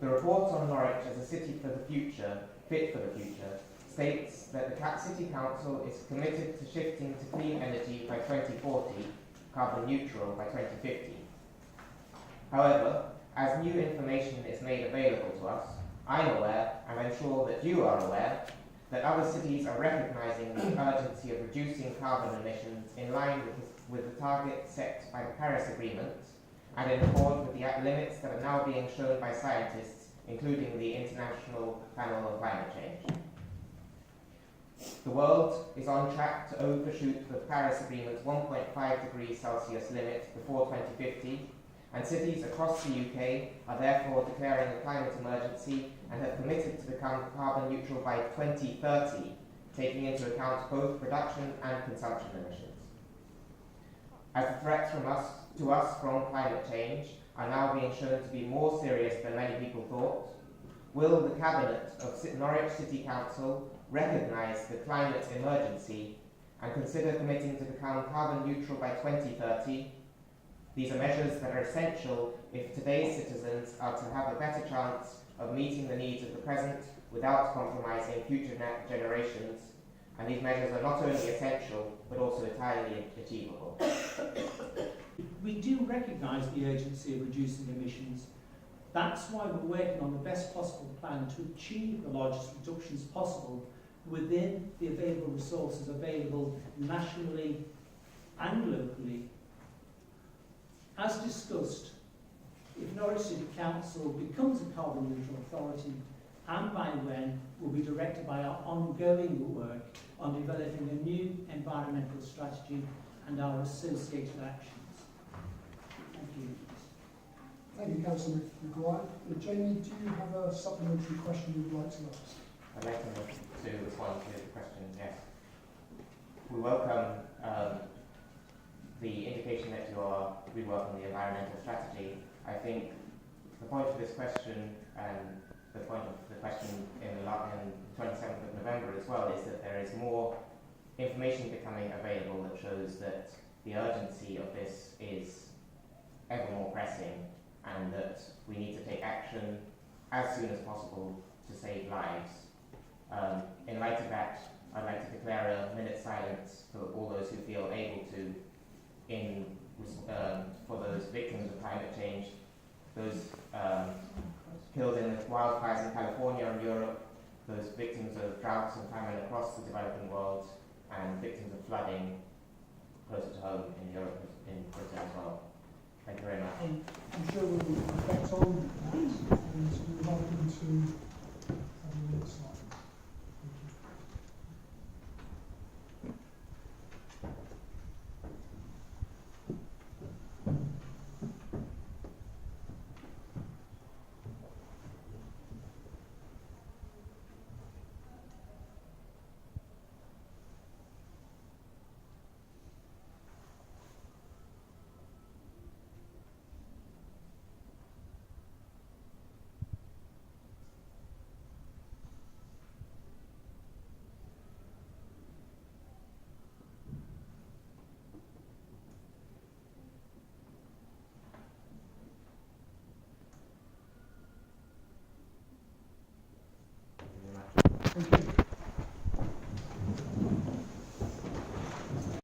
The report on Norwich as a city for the future, fit for the future, states that the City Council is committed to shifting to clean energy by 2040, carbon neutral by 2050. However, as new information is made available to us, I'm aware, and I'm sure that you are aware, that other cities are recognising the urgency of reducing carbon emissions in line with the target set by the Paris Agreement and in accord with the limits that are now being shown by scientists, including the International Panel on Climate Change. The world is on track to overshoot the Paris Agreement's 1.5 degrees Celsius limit before 2050, and cities across the UK are therefore declaring a climate emergency and have committed to become carbon neutral by 2030, taking into account both production and consumption emissions. As the threats to us from climate change are now being shown to be more serious than many people thought, will the Cabinet of Norwich City Council recognise the climate emergency and consider committing to become carbon neutral by 2030? These are measures that are essential if today's citizens are to have a better chance of meeting the needs of the present without compromising future generations, and these measures are not only essential but also entirely achievable. We do recognise the urgency of reducing emissions. That's why we're working on the best possible plan to achieve the largest reductions possible within the available resources available nationally and locally. As discussed, if Norwich City Council becomes a carbon neutral authority, and by when, will be directed by our ongoing work on developing a new environmental strategy and our associated actions. Thank you. Thank you, Councillor McGuire. Jamie, do you have a supplementary question you would like to ask? I'd like to respond to the question, yes. We welcome the indication that you are reworking the environmental strategy. I think the point of this question and the point of the question in 27th of November as well is that there is more information becoming available that shows that the urgency of this is ever more pressing and that we need to take action as soon as possible to save lives. In light of that, I'd like to declare a minute's silence for all those who feel able to for those victims of climate change, those killed in the wildfires in California and Europe, those victims of droughts and famine across the developing world, and victims of flooding closer to home in Europe, in Britain as well. Thank you very much. I'm sure we'll reflect on that and we're welcome to have a minute's silence. Thank you.